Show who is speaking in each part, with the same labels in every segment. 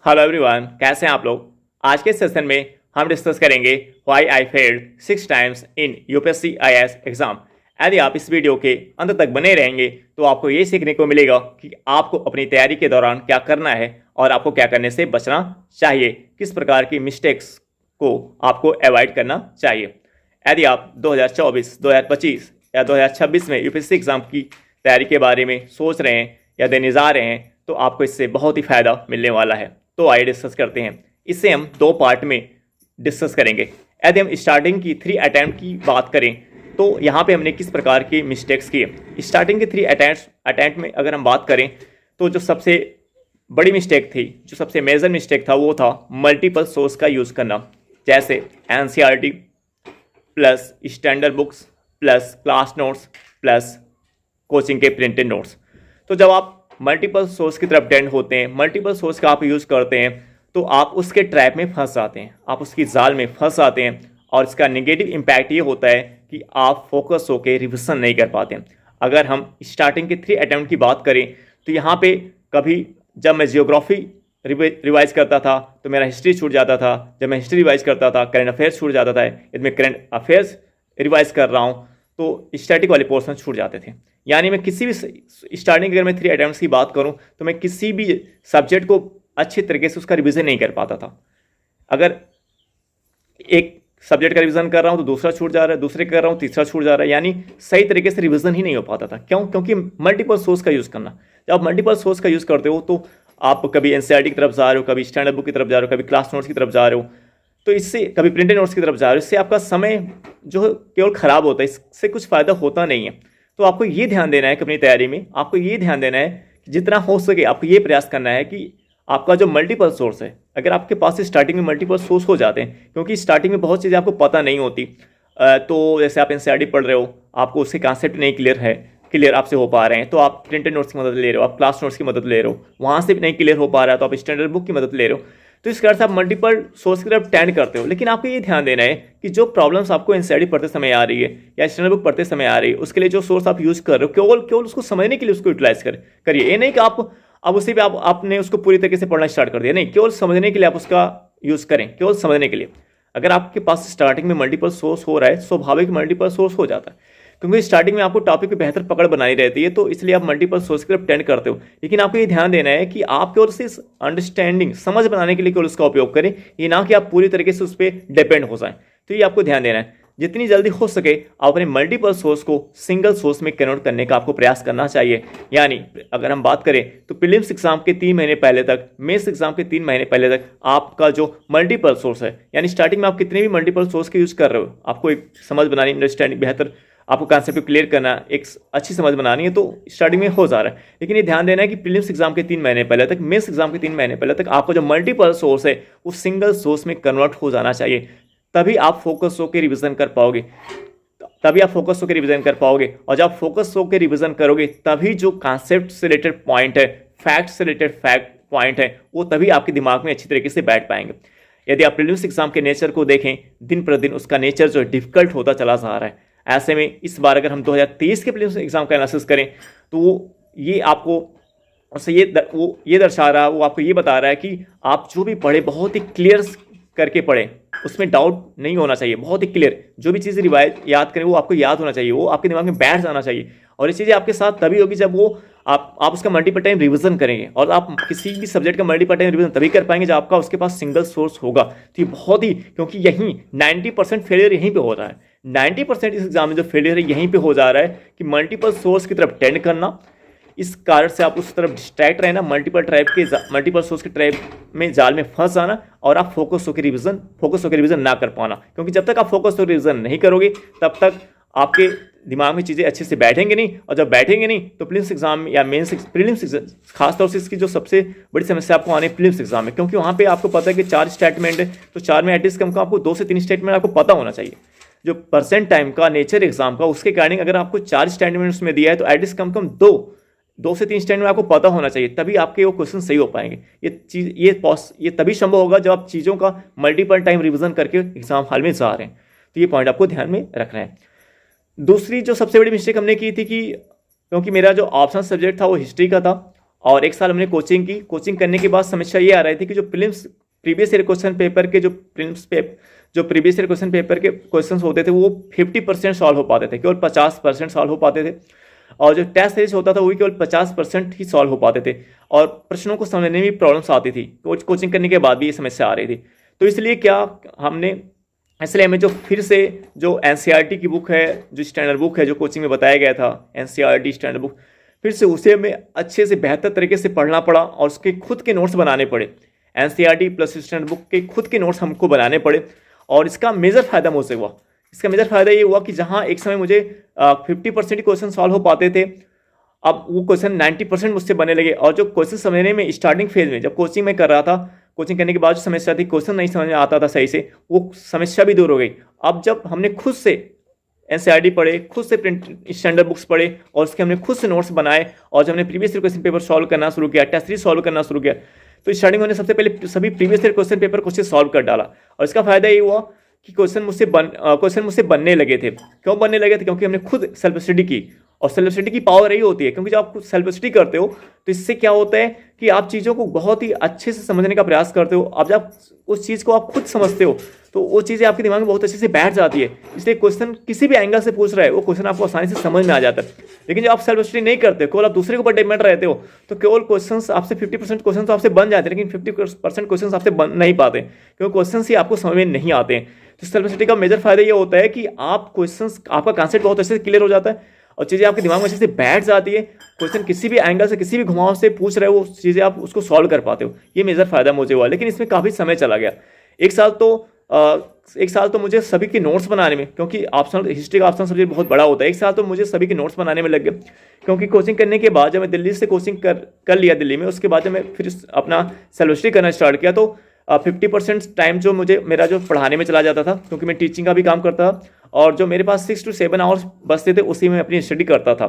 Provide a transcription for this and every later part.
Speaker 1: Hello everyone, कैसे हैं आप लोग। आज के सेशन में हम डिस्कस करेंगे why I failed 6 times in UPSC IAS exam. यदि आप इस वीडियो के अंत तक बने रहेंगे तो आपको ये सीखने को मिलेगा कि आपको अपनी तैयारी के दौरान क्या करना है और आपको क्या करने से बचना चाहिए, किस प्रकार की मिस्टेक्स को आपको अवॉइड करना चाहिए। यदि आप 2024, 2025 या 2026 में यूपीएससी एग्जाम की तैयारी के बारे में सोच रहे हैं या देने जा रहे हैं तो आपको इससे बहुत ही फायदा मिलने वाला है। तो आइए डिस्कस करते हैं। इसे हम 2 पार्ट में डिस्कस करेंगे। यदि हम स्टार्टिंग की 3 अटैम्प्ट की बात करें तो यहाँ पे हमने किस प्रकार की मिस्टेक्स किए। स्टार्टिंग के 3 अटैम्प्ट में अगर हम बात करें तो जो सबसे बड़ी मिस्टेक थी, जो सबसे मेजर मिस्टेक था, वो था मल्टीपल सोर्स का यूज़ करना, जैसे NCERT plus standard books plus class notes plus coaching के प्रिंटेड नोट्स। तो जब आप मल्टीपल सोर्स की तरफ टेंड होते हैं, मल्टीपल सोर्स का आप यूज़ करते हैं तो आप उसके ट्रैप में फंस जाते हैं, आप उसकी जाल में फंस जाते हैं और इसका नेगेटिव इम्पैक्ट ये होता है कि आप फोकस होकर रिविजन नहीं कर पाते। अगर हम स्टार्टिंग के 3 अटैम्प्ट की बात करें तो यहाँ पे कभी जब मैं जियोग्राफी रिवाइज करता था तो मेरा हिस्ट्री छूट जाता था, जब मैं हिस्ट्री रिवाइज करता था करंट अफेयर्स छूट जाता था, यदि मैं करंट अफेयर्स रिवाइज कर रहा हूँ तो स्टैटिक वाले पोर्शन छूट जाते थे। यानी मैं किसी भी स्टार्टिंग अगर मैं 3 अटैम्प्ट्स की बात करूं तो मैं किसी भी सब्जेक्ट को अच्छे तरीके से उसका रिवीजन नहीं कर पाता था। अगर एक सब्जेक्ट का रिवीजन कर रहा हूं तो दूसरा छूट जा रहा है, दूसरे कर रहा हूं तीसरा छूट जा रहा है, यानी सही तरीके से रिवीजन ही नहीं हो पाता था। क्यों? क्योंकि मल्टीपल सोर्स का यूज़ करना। जब आप मल्टीपल सोर्स का यूज़ करते हो तो आप कभी एनसीईआरटी की तरफ जा रहे हो, कभी स्टैंडर्ड बुक की तरफ जा रहे हो, कभी क्लास नोट्स की तरफ जा रहे हो, तो इससे कभी प्रिंटेड नोट्स की तरफ जा रहे हो, इससे आपका समय जो केवल ख़राब होता है, इससे कुछ फ़ायदा होता नहीं है। तो आपको ये ध्यान देना है कि अपनी तैयारी में आपको ये ध्यान देना है कि जितना हो सके आपको ये प्रयास करना है कि आपका जो मल्टीपल सोर्स है, अगर आपके पास स्टार्टिंग में मल्टीपल सोर्स हो जाते हैं, क्योंकि स्टार्टिंग में बहुत चीज़ें आपको पता नहीं होती, तो जैसे आप एनसीईआरटी पढ़ रहे हो, आपको उसके कॉन्सेप्ट नहीं क्लियर आपसे हो पा रहे हैं तो आप प्रिंटेड नोट्स की मदद ले रहे हो, आप क्लास नोट्स की मदद ले रहे हो, वहाँ से भी नहीं क्लियर हो पा रहा है तो आप स्टैंडर्ड बुक की मदद ले रहे हो। तो इस कारण से आप मल्टीपल सोर्स की तरफ टेंड करते हो। लेकिन आपको ये ध्यान देना है कि जो प्रॉब्लम्स आपको एनसीईआरटी पढ़ते समय आ रही है या स्टैंडर्ड बुक पढ़ते समय आ रही है, उसके लिए जो सोर्स आप यूज़ कर रहे हो केवल उसको समझने के लिए उसको यूटिलाइज करिए। ये नहीं कि आप अब उसी पे आपने उसको पूरी तरीके से पढ़ना स्टार्ट कर दिया, नहीं, केवल समझने के लिए आप उसका यूज़ करें, केवल समझने के लिए। अगर आपके पास स्टार्टिंग में मल्टीपल सोर्स हो रहा है, स्वाभाविक मल्टीपल सोर्स हो जाता है, क्योंकि स्टार्टिंग में आपको टॉपिक की बेहतर पकड़ बनानी रहती है, तो इसलिए आप मल्टीपल सोर्स की तरफ टेंड करते हो। लेकिन आपको ये ध्यान देना है कि आप केवल सिर्फ अंडरस्टैंडिंग, समझ बनाने के लिए केवल उसका उपयोग करें, ये ना कि आप पूरी तरीके से उस पर डिपेंड हो जाएं। तो ये आपको ध्यान देना है। जितनी जल्दी हो सके आप अपने मल्टीपल सोर्स को सिंगल सोर्स में कन्वर्ट करने का आपको प्रयास करना चाहिए। यानी अगर हम बात करें तो प्रीलिम्स एग्जाम के 3 महीने पहले तक, मेंस एग्जाम के 3 महीने पहले तक आपका जो मल्टीपल सोर्स है, यानी स्टार्टिंग में आप कितने भी मल्टीपल सोर्स के यूज़ कर रहे हो, आपको एक समझ बनानी, अंडरस्टैंडिंग बेहतर, आपको कॉन्सेप्ट को क्लियर करना, एक अच्छी समझ बनानी है, तो स्टार्टिंग में हो जा रहा है। लेकिन ये ध्यान देना है कि प्रीलिम्स एग्जाम के 3 महीने पहले तक, मेंस एग्जाम के 3 महीने पहले तक आपका जो मल्टीपल सोर्स है वो सिंगल सोर्स में कन्वर्ट हो जाना चाहिए। तभी आप फोकस होकर रिवीजन कर पाओगे, तभी आप फोकस होकर रिवीजन कर पाओगे। और जब आप फोकस होकर रिवीजन करोगे तभी जो कॉन्सेप्ट से रिलेटेड पॉइंट है, फैक्ट से रिलेटेड फैक्ट पॉइंट है, वो तभी आपके दिमाग में अच्छी तरीके से बैठ पाएंगे। यदि आप प्रीलिम्स एग्जाम के नेचर को देखें, दिन प्रतिदिन उसका नेचर जो डिफिकल्ट होता चला जा रहा है। ऐसे में इस बार अगर हम 2023 के प्रीलिम्स एग्जाम का एनालिसिस करें तो ये आपको उससे ये दर्शा रहा है, वो आपको ये बता रहा है कि आप जो भी पढ़े बहुत ही क्लियर करके पढ़े, उसमें डाउट नहीं होना चाहिए, बहुत ही क्लियर। जो भी चीज़ रिवाइज याद करें वो आपको याद होना चाहिए, वो आपके दिमाग में बैठ जाना चाहिए। और ये चीज़ें आपके साथ तभी होगी जब वो आप उसका मल्टीपल टाइम रिवीजन करेंगे। और आप किसी भी सब्जेक्ट का मल्टीपल टाइम रिवीजन तभी कर पाएंगे जब आपका उसके पास सिंगल सोर्स होगा। तो ये बहुत ही, क्योंकि यहीं 90% फेलियर यहीं पे हो रहा है, 90% इस एग्जाम में जो फेलियर है यहीं पे हो जा रहा है कि मल्टीपल सोर्स की तरफ टेंड करना। इस कारण से आप उस तरफ डिस्ट्रैक्ट रहना, मल्टीपल सोर्स के ट्रैप में, जाल में फंस जाना, और आप फोकस होकर रिवीजन ना कर पाना। क्योंकि जब तक आप फोकस होकर रिवीजन नहीं करोगे तब तक आपके दिमाग में चीज़ें अच्छे से बैठेंगे नहीं, और जब बैठेंगे नहीं तो प्रीलिम्स एग्जाम या प्रीलिम्स एग्जाम, खासतौर से इसकी जो सबसे बड़ी समस्या आपको आने प्रीलिम्स एग्जाम में, क्योंकि वहाँ पे आपको पता है कि 4 स्टेटमेंट है, तो 4 में एटलीस्ट कम आपको 2 से 3 स्टेटमेंट आपको पता होना चाहिए। जो परसेंट टाइम का नेचर एग्जाम का, उसके अकॉर्डिंग अगर आपको 4 स्टेटमेंट उसमें दिया है तो एटलीस्ट कम 2 से 3 स्टेटमेंट आपको पता होना चाहिए, तभी आपके वो क्वेश्चन सही हो पाएंगे। ये तभी संभव होगा जब आप चीज़ों का मल्टीपल टाइम रिवीजन करके एग्जाम हॉल में जा रहे हैं। तो ये पॉइंट आपको ध्यान में रखना है। दूसरी जो सबसे बड़ी मिस्टेक हमने की थी कि क्योंकि मेरा जो ऑप्शनल सब्जेक्ट था वो हिस्ट्री का था, और 1 साल हमने कोचिंग की। कोचिंग करने के बाद समस्या ये आ रही थी कि जो प्रीवियस ईयर क्वेश्चन पेपर के जो प्रीवियस ईयर क्वेश्चन पेपर के क्वेश्चंस होते थे वो 50% सॉल्व हो पाते थे, केवल 50% सॉल्व हो पाते थे। और जो टेस्ट सीरीज होता था वो भी केवल 50% ही सॉल्व हो पाते थे और प्रश्नों को समझने में भी प्रॉब्लम्स आती थी। कोचिंग करने के बाद भी ये समस्या आ रही थी। तो इसलिए हमें जो फिर से जो एनसीईआरटी की बुक है, जो स्टैंडर्ड बुक है, जो कोचिंग में बताया गया था एनसीईआरटी स्टैंडर्ड बुक, फिर से उसे हमें अच्छे से बेहतर तरीके से पढ़ना पड़ा और उसके खुद के नोट्स बनाने पड़े। एनसीईआरटी प्लस स्टैंडर्ड बुक के खुद के नोट्स हमको बनाने पड़े और इसका मेजर फायदा मुझसे हुआ। इसका मेजर फायदा ये हुआ कि जहाँ एक समय मुझे 50% क्वेश्चन सॉल्व हो पाते थे, अब वो क्वेश्चन 90% मुझसे बनने लगे। और जो क्वेश्चन समझने में स्टार्टिंग फेज में जब कोचिंग में कर रहा था, कोचिंग करने के बाद जो समस्या थी, क्वेश्चन नहीं समझ में आता था सही से, वो समस्या भी दूर हो गई। अब जब हमने खुद से एनसीईआरटी पढ़े, खुद से प्रिंट स्टैंडर्ड बुक्स पढ़े और उसके हमने खुद से नोट्स बनाए और जब हमने previous year question paper solve करना शुरू किया, टेस्ट सीरीज सॉल्व करना शुरू किया, तो स्टार्टिंग में सबसे पहले सभी प्रीवियस ईयर क्वेश्चन पेपर को सॉल्व कर डाला। और इसका फायदा ये हुआ कि क्वेश्चन मुझसे बनने लगे थे। क्यों बनने लगे थे? क्योंकि हमने खुद सेल्फ स्टडी की। और सेल्फ स्टडी की पावर यही होती है, क्योंकि जब आप खुद सेल्फ स्टडी करते हो तो इससे क्या होता है कि आप चीज़ों को बहुत ही अच्छे से समझने का प्रयास करते हो। अब जब उस चीज़ को आप खुद समझते हो तो वो चीज़ें आपके दिमाग में बहुत अच्छे से बैठ जाती है। इसलिए क्वेश्चन किसी भी एंगल से पूछ रहा है, वो क्वेश्चन आपको आसानी से समझ में आ जाता है। लेकिन जब आप सेल्फ स्टडी नहीं करते, केवल आप दूसरे के ऊपर डिपेंड रहते हो, तो केवल क्वेश्चन आपसे 50% क्वेश्चन तो आपसे बन जाते हैं, लेकिन 50% क्वेश्चन आपसे बन नहीं पाते, क्योंकि क्वेश्चन ही आपको समझ में नहीं आते हैं। तो सेल्फ स्टडी का मेजर फायदा ये होता है कि आप क्वेश्चंस, आपका कॉन्सेप्ट बहुत अच्छे से क्लियर हो जाता है और चीज़ें आपके दिमाग में अच्छे से बैठ जाती है। क्वेश्चन किसी भी एंगल से, किसी भी घुमाव से पूछ रहे हो, वो चीज़ें आप उसको सॉल्व कर पाते हो। ये मेजर फायदा मुझे हुआ। लेकिन इसमें काफ़ी समय चला गया। एक साल तो मुझे सभी के नोट्स बनाने में, क्योंकि ऑप्शनल हिस्ट्री का ऑप्शनल सब्जेक्ट बहुत बड़ा होता है, 1 साल तो मुझे सभी के नोट्स बनाने में लग गए। क्योंकि कोचिंग करने के बाद जब मैं दिल्ली से कोचिंग कर लिया दिल्ली में, उसके बाद जब मैं फिर अपना सेल्फ स्टडी करना स्टार्ट किया तो 50% टाइम जो मेरा जो पढ़ाने में चला जाता था, क्योंकि मैं टीचिंग का भी काम करता था और जो मेरे पास 6 to 7 आवर्स बचते थे उसी में अपनी स्टडी करता था।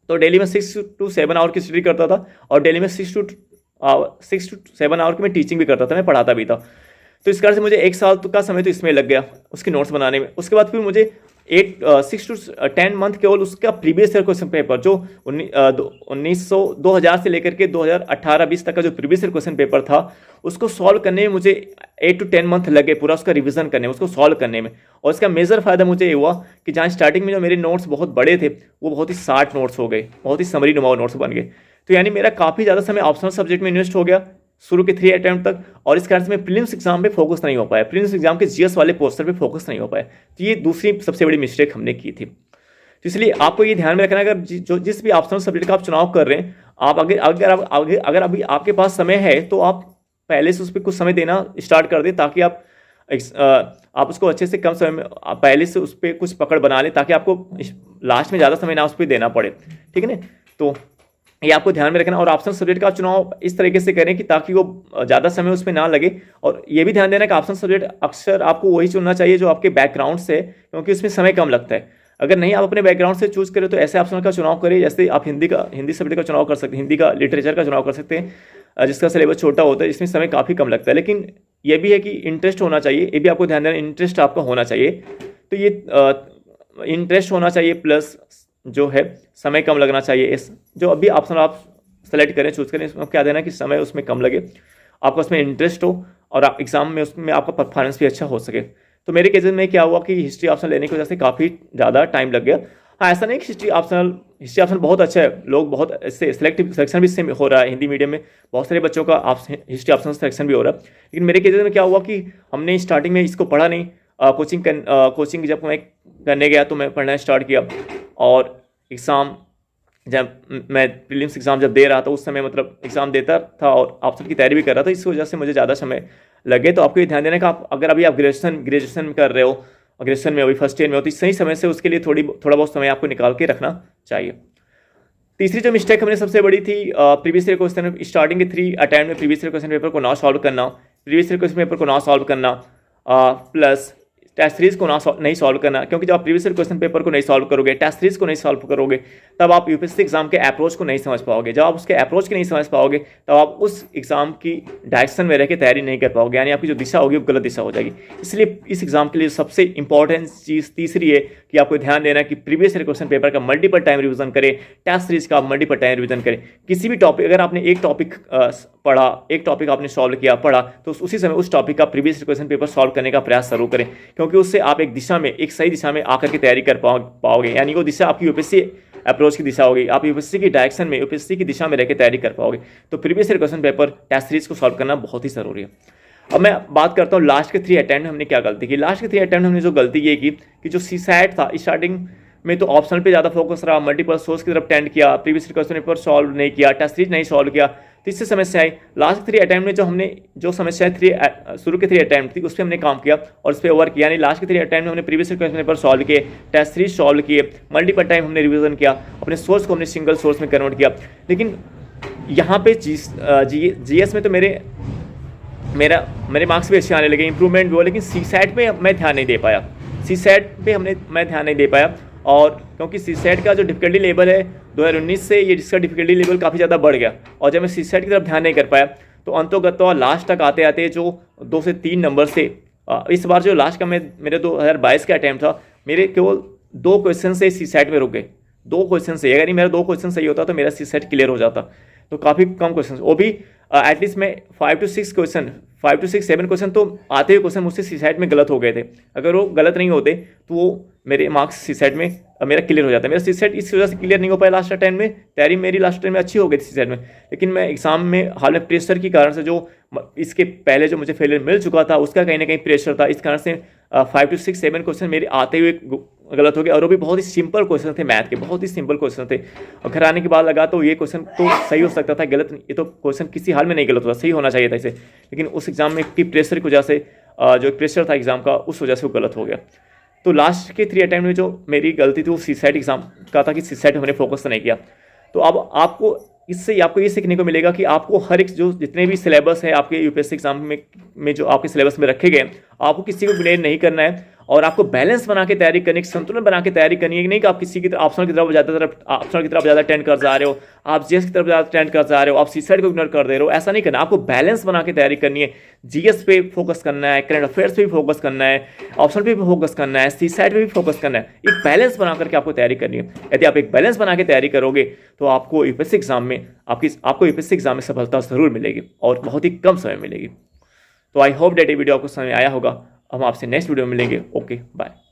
Speaker 1: तो डेली में 6 to 7 आवर की स्टडी करता था और डेली में 6 to 7 आवर की मैं टीचिंग भी करता था, मैं पढ़ाता भी था। तो इस कारण से मुझे 1 साल का समय तो इसमें लग गया उसके नोट्स बनाने में। उसके बाद फिर मुझे 6 to 10 मंथ केवल उसका प्रीवियस ईयर क्वेश्चन पेपर जो 2000 से लेकर के 2018-20 तक का जो प्रीवियस ईयर क्वेश्चन पेपर था, उसको सॉल्व करने में मुझे 8 to 10 मंथ लगे, पूरा उसका रिवीजन करने में, उसको सॉल्व करने में। और इसका मेजर फायदा मुझे ये हुआ कि जहाँ स्टार्टिंग में जो मेरे नोट्स बहुत बड़े थे, वो बहुत ही शार्ट नोट्स हो गए, बहुत ही समरी नुमा नोट्स बन गए। तो यानी मेरा काफ़ी ज़्यादा समय ऑप्शनल सब्जेक्ट में इन्वेस्ट हो गया शुरू के 3 अटेम्प्ट तक, और इस कारण से मैं प्रीलिम्स एग्जाम पे फोकस नहीं हो पाया, प्रीलिम्स एग्जाम के जीएस वाले पोस्टर पे फोकस नहीं हो पाया। तो ये दूसरी सबसे बड़ी मिस्टेक हमने की थी। तो इसलिए आपको ये ध्यान में रखना है, अगर जिस भी ऑप्शनल सब्जेक्ट का आप चुनाव कर रहे हैं, आप अगर अभी आपके पास समय है तो आप पहले से उस पर कुछ समय देना स्टार्ट कर दें, ताकि आप उसको अच्छे से कम समय में पहले से उस पर कुछ पकड़ बना लें, ताकि आपको लास्ट में ज़्यादा समय ना उस पर देना पड़े। ठीक है ना? तो ये आपको ध्यान में रखना। और ऑप्शनल सब्जेक्ट का चुनाव इस तरीके से करें कि ताकि वो ज़्यादा समय उसमें ना लगे। और ये भी ध्यान देना कि ऑप्शनल सब्जेक्ट अक्सर आपको वही चुनना चाहिए जो आपके बैकग्राउंड से, क्योंकि उसमें समय कम लगता है। अगर नहीं आप अपने बैकग्राउंड से चूज करें तो ऐसे ऑप्शनल का चुनाव करें, जैसे आप हिंदी सब्जेक्ट का चुनाव कर सकते हैं, हिंदी का लिटरेचर का चुनाव कर सकते हैं, जिसका सिलेबस छोटा होता है, जिसमें समय काफ़ी कम लगता है। लेकिन ये भी है कि इंटरेस्ट होना चाहिए, ये भी आपको ध्यान देना, इंटरेस्ट आपका होना चाहिए। तो ये इंटरेस्ट होना चाहिए प्लस जो है समय कम लगना चाहिए। इस जो अभी ऑप्शन आप सेलेक्ट करें, चूज करें, इसमें क्या देना कि समय उसमें कम लगे, आपको उसमें इंटरेस्ट हो और आप एग्जाम में उसमें आपका परफॉर्मेंस भी अच्छा हो सके। तो मेरे केस में क्या हुआ कि हिस्ट्री ऑप्शन लेने की वजह से काफ़ी ज़्यादा टाइम लग गया। हाँ, ऐसा नहीं कि हिस्ट्री ऑप्शन बहुत अच्छा है, लोग बहुत इससे सिलेक्शन भी इससे हो रहा है। हिंदी मीडियम में बहुत सारे बच्चों का हिस्ट्री ऑप्शन सिलेक्शन भी हो रहा है। लेकिन मेरे केस में क्या हुआ कि हमने स्टार्टिंग में इसको पढ़ा नहीं। कोचिंग जब मैं करने गया तो मैं पढ़ना स्टार्ट किया, और एग्ज़ाम जब मैं प्रीलिम्स एग्ज़ाम जब दे रहा था उस समय मतलब एग्ज़ाम देता था और ऑप्शन की तैयारी भी कर रहा था, इस वजह से मुझे ज़्यादा समय लगे। तो आपको ये ध्यान देना कि आप अगर अभी आप ग्रेजुएशन कर रहे हो, ग्रेजुएशन में अभी फर्स्ट ईयर में हो, तो सही समय से उसके लिए थोड़ा बहुत समय आपको निकाल के रखना चाहिए। तीसरी जो मिस्टेक हमने सबसे बड़ी थी, प्रीवियस ईयर क्वेश्चन स्टार्टिंग के 3 अटेम्प्ट में प्रीवियस ईयर क्वेश्चन पेपर को ना सॉल्व करना, प्रीवियस ईयर क्वेश्चन पेपर को ना सॉल्व करना, प्लस टेस्ट सीरीज को नहीं सॉल्व करना, क्योंकि जब आप प्रीवियस क्वेश्चन पेपर को नहीं सॉल्व करोगे, टेस्ट सीरीज को नहीं सॉल्व करोगे, तब आप यूपीएससी एग्जाम के अप्रोच को नहीं समझ पाओगे। जब आप उसके अप्रोच की नहीं समझ पाओगे तब आप उस एग्जाम की डायरेक्शन में रह के तैयारी नहीं कर पाओगे, यानी आपकी जो दिशा होगी वो गलत दिशा हो जाएगी। इसलिए इस एग्जाम के लिए सबसे इंपॉर्टेंट चीज़ तीसरी है कि आपको ध्यान देना है कि प्रीवियस क्वेश्चन पेपर का मल्टीपल टाइम रिविजन करें, टेस्ट सीरीज का मल्टीपल टाइम रिविजन करें। किसी भी टॉपिक, अगर आपने एक टॉपिक पढ़ा, एक टॉपिक आपने सॉल्व किया, पढ़ा, तो उसी समय उस टॉपिक का प्रीवियस क्वेश्चन पेपर सॉल्व करने का प्रयास जरूर करें, क्योंकि उससे आप एक दिशा में, एक सही दिशा में आकर के तैयारी कर पाओगे, यानी वो दिशा आपकी यूपीएससी अप्रोच की दिशा होगी, आप यूपीएससी की डायरेक्शन में, यूपीएससी की दिशा में रहकर तैयारी कर पाओगे। तो previous question paper, test series को सॉल्व करना बहुत ही जरूरी है। अब मैं बात करता हूँ लास्ट के 3 अटेम्प्ट हमने क्या गलती की। लास्ट के 3 अटेम्प्ट हमने जो गलती ये की कि जो सीसैट था, स्टार्टिंग में तो ऑप्शनल पे ज़्यादा फोकस रहा, मल्टीपल सोर्स की तरफ टेंड किया, प्रीवियस क्वेश्चन पेपर सॉल्व नहीं किया, टेस्ट सीरीज नहीं सॉल्व किया, तो इससे समस्या आई। लास्ट 3 अटेम्प्ट में जो हमने जो समस्या शुरू के 3 अटेम्प्ट थी उस पर हमने काम किया और उस पर वर्क किया, यानी लास्ट के 3 अटेम्प्ट में हमने प्रीवियस क्वेश्चन पेपर सॉल्व किए, टेस्ट सीरीज सॉल्व किए, मल्टीपल टाइम हमने रिविजन किया, अपने सोर्स को हमने सिंगल सोर्स में कन्वर्ट किया। लेकिन यहाँ पे जीएस में तो मेरे मार्क्स भी अच्छे आने लगे, इंप्रूवमेंट भी हुआ, लेकिन सीसैट पे मैं ध्यान नहीं दे पाया। सीसैट पे मैं ध्यान नहीं दे पाया, और क्योंकि सीसैट का जो डिफिकल्टी लेवल है 2019 से ये जिसका डिफिकल्टी लेवल काफ़ी ज़्यादा बढ़ गया, और जब मैं सीसैट की तरफ ध्यान नहीं कर पाया तो अंतोगत्वा लास्ट तक आते आते जो 2 से 3 नंबर से इस बार जो लास्ट का मेरे 2022 का अटैम्प्ट था, मेरे केवल 2 क्वेश्चन से सीसैट में रुक गए। 2 क्वेश्चन से, अगर मेरा 2 क्वेश्चन सही होता तो मेरा सीसैट क्लियर हो जाता। तो काफ़ी कम क्वेश्चन, वो भी एटलीस्ट मैं 5 to 6 7 क्वेश्चन तो आते हुए क्वेश्चन मुझसे सीसैट में गलत हो गए थे। अगर वो गलत नहीं होते तो वो मेरे मार्क्स सीसैट में मेरा क्लियर हो जाता। मेरा सीसैट इस वजह से क्लियर नहीं हो पाया लास्ट अटेम्प्ट में। तैयारी मेरी लास्ट अटेम्प्ट में अच्छी हो गई थी सीसैट में, लेकिन मैं एग्जाम में हाल में प्रेशर के कारण से, जो इसके पहले जो मुझे फेलियर मिल चुका था उसका कहीं ना कहीं प्रेशर था, इस कारण से 5 to 6 7 क्वेश्चन मेरे आते हुए गलत हो गए, और वो भी बहुत ही सिंपल क्वेश्चन थे, मैथ के बहुत ही सिंपल क्वेश्चन थे। और घर आने के बाद लगा तो ये क्वेश्चन तो सही हो सकता था, गलत, ये तो क्वेश्चन किसी हाल में नहीं गलत होता, सही होना चाहिए था इसे, लेकिन उस एग्जाम में की प्रेशर की वजह से, जो प्रेशर था एग्जाम का, उस वजह से वो गलत हो गया। तो लास्ट के 3 अटेम्प्ट में जो मेरी गलती थी वो सीसैट एग्जाम का था कि सीसैट में मैंने फोकस नहीं किया। तो अब आपको इससे आपको ये सीखने को मिलेगा कि आपको हर एक जो जितने भी सिलेबस है आपके यूपीएससी एग्जाम में जो आपके सिलेबस में रखे गए, आपको किसी को इग्नोर नहीं करना है, और आपको बैलेंस बना के तैयारी करनी, संतुलन बना के तैयारी करनी है। नहीं कि आप किसी की तरफ ऑप्शनल की तरफ ज़्यादा टेंड कर जा रहे हो, आप जीएस की तरफ ज़्यादा टेंड कर जा रहे हो, आप सीसैट को इग्नोर कर दे रहे हो, ऐसा नहीं करना। आपको बैलेंस बना के तैयारी करनी है। जीएस पे फोकस करना है, करंट अफेयर्स पे भी फोकस करना है, ऑप्शनल पे भी फोकस करना है, सीसैट पे भी फोकस करना है। एक बैलेंस बना करके आपको तैयारी करनी है। यदि आप एक बैलेंस बना के तैयारी करोगे तो आपको यूपीएससी एग्जाम में यूपीएससी एग्जाम में सफलता जरूर मिलेगी, और बहुत ही कम समय मिलेगी। तो आई होप दैट ये वीडियो आपको समझ में आया होगा। हम आपसे नेक्स्ट वीडियो में मिलेंगे। Okay, bye.